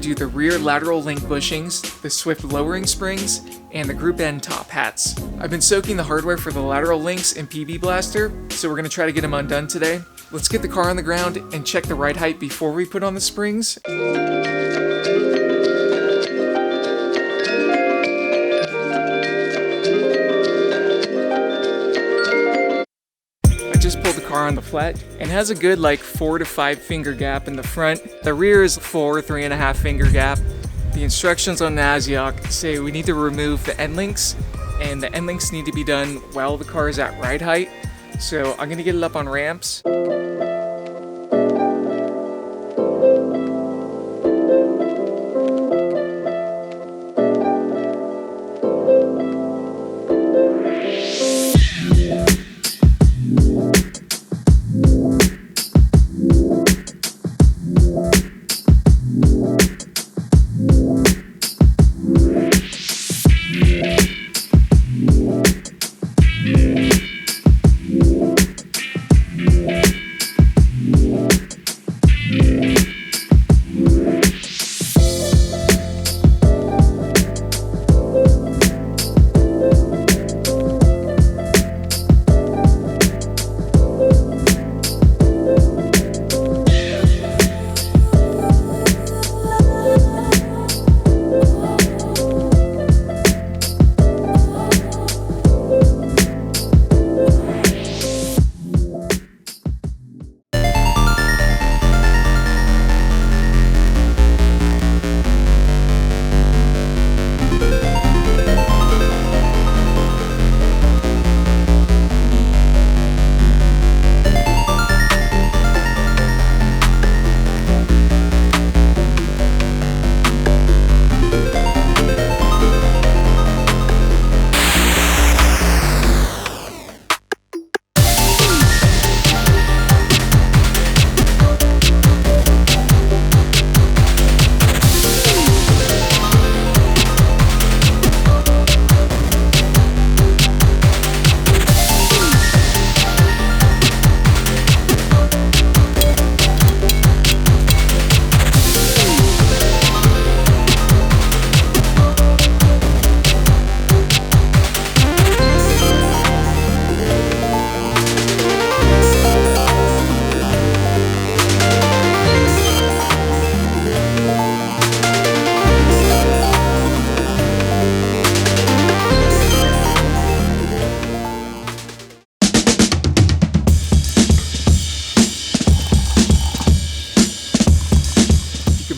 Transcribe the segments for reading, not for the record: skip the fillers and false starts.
do the rear lateral link bushings, the Swift lowering springs, and the group end top hats. I've been soaking the hardware for the lateral links and PB blaster, so we're going to try to get them undone today. Let's get the car on the ground and check the ride height before we put on the springs. Just pulled the car on the flat and has a good 4 to 5 finger gap in the front. The rear is 3.5 finger gap. The instructions on Nasioc say we need to remove the end links, and the end links need to be done while the car is at ride height. So I'm gonna get it up on ramps.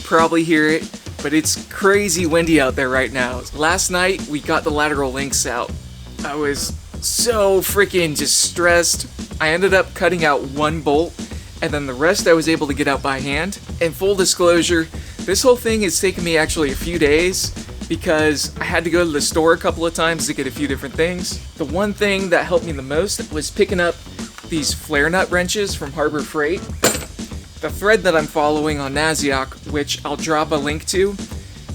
Probably hear it, but it's crazy windy out there right now. Last night we got the lateral links out. I was so freaking just stressed. I ended up cutting out one bolt, and then the rest I was able to get out by hand. And full disclosure, this whole thing has taken me actually a few days because I had to go to the store a couple of times to get a few different things. The one thing that helped me the most was picking up these flare nut wrenches from Harbor Freight. The thread that I'm following on Nasioc, which I'll drop a link to,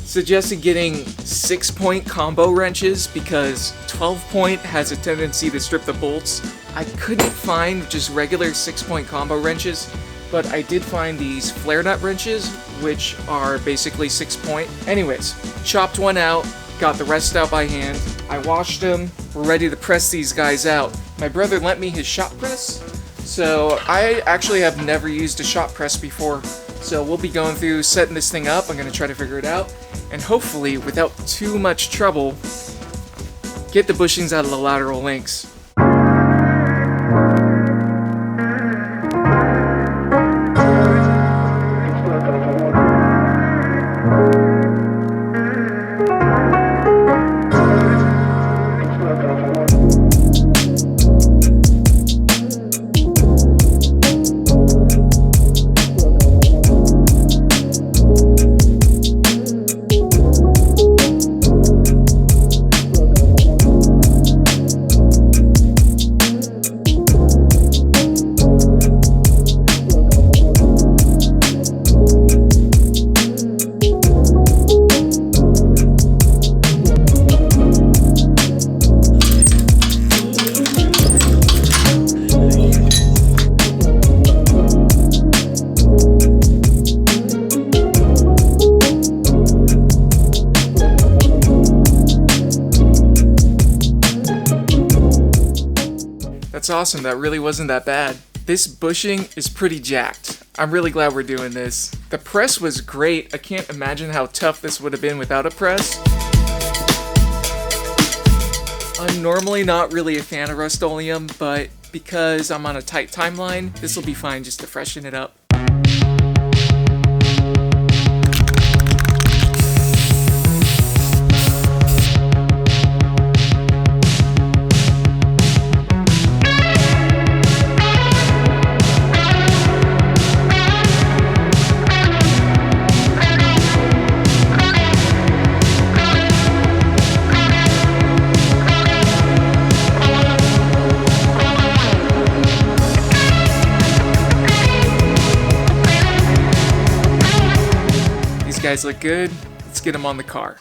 suggested getting 6-point combo wrenches because 12-point has a tendency to strip the bolts. I couldn't find just regular 6-point combo wrenches, but I did find these flare nut wrenches, which are basically 6-point. Anyways, chopped one out, got the rest out by hand. I washed them, we're ready to press these guys out. My brother lent me his shop press, so I actually have never used a shop press before. So we'll be going through setting this thing up. I'm going to try to figure it out, and hopefully without too much trouble, get the bushings out of the lateral links. That's awesome, that really wasn't that bad. This bushing is pretty jacked. I'm really glad we're doing this. The press was great. I can't imagine how tough this would have been without a press. I'm normally not really a fan of Rust-Oleum, but because I'm on a tight timeline, this will be fine just to freshen it up. Guys look good. Let's get them on the car.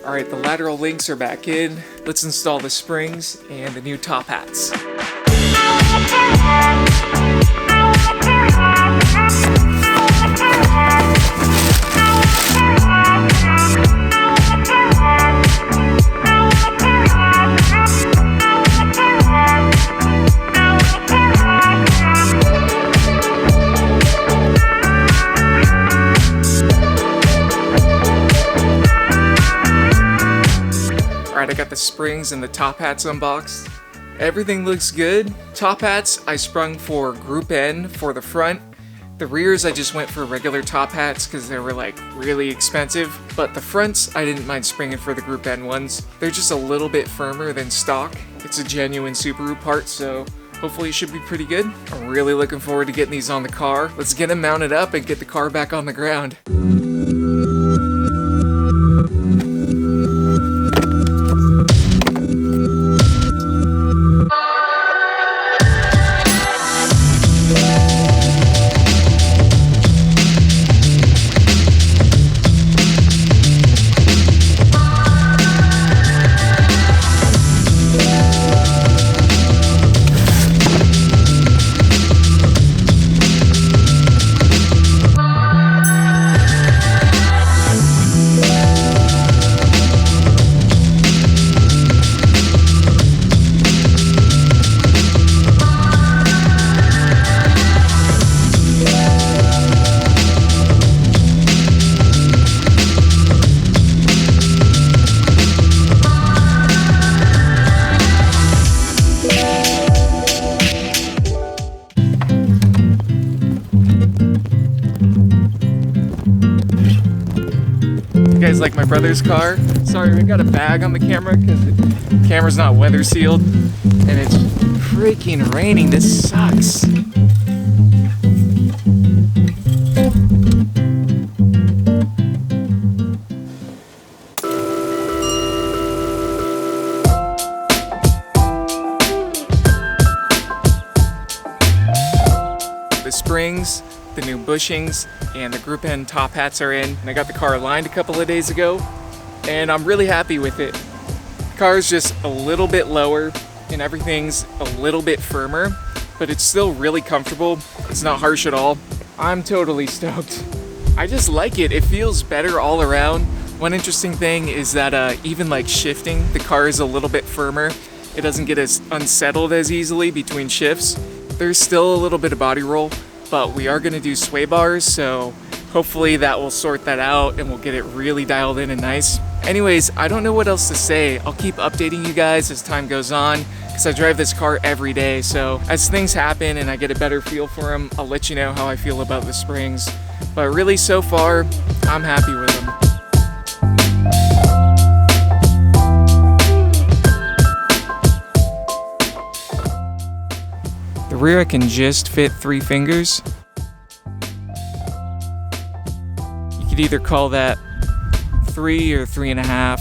Alright, the lateral links are back in. Let's install the springs and the new top hats. I got the springs and the top hats unboxed. Everything looks good. Top hats I sprung for Group N for the front. The rears I just went for regular top hats because they were like really expensive. But the fronts I didn't mind springing for the Group N ones. They're just a little bit firmer than stock. It's a genuine Subaru part, so hopefully it should be pretty good. I'm really looking forward to getting these on the car. Let's get them mounted up and get the car back on the ground. You guys like my brother's car? Sorry, we got a bag on the camera because the camera's not weather sealed and it's freaking raining. This sucks. The springs, the new bushings, and the Group N top hats are in. And I got the car aligned a couple of days ago, and I'm really happy with it. The car is just a little bit lower, and everything's a little bit firmer, but it's still really comfortable. It's not harsh at all. I'm totally stoked. I just like it. It feels better all around. One interesting thing is that even like shifting, the car is a little bit firmer. It doesn't get as unsettled as easily between shifts. There's still a little bit of body roll, but we are going to do sway bars, so hopefully that will sort that out and we'll get it really dialed in and nice. Anyways, I don't know what else to say. I'll keep updating you guys as time goes on. because I drive this car every day. So as things happen and I get a better feel for them, I'll let you know how I feel about the springs. But really, so far, I'm happy with them. The rear I can just fit 3 fingers. You could either call that 3 or 3.5.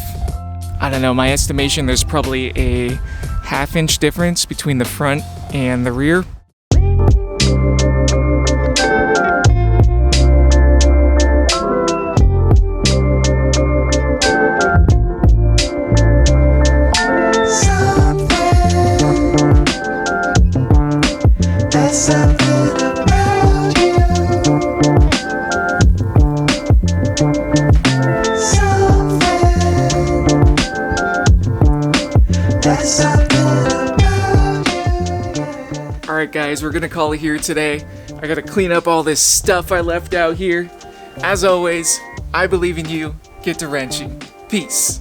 I don't know, my estimation, there's probably a 1/2 inch difference between the front and the rear. Alright guys, we're gonna call it here today. I gotta clean up all this stuff I left out here. As always, I believe in you. Get to wrenching. Peace.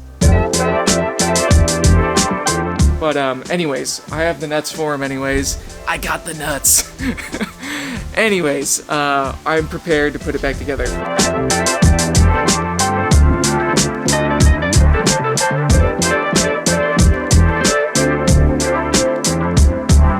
But anyways, I have the nuts for him anyways. I got the nuts. Anyways, I'm prepared to put it back together.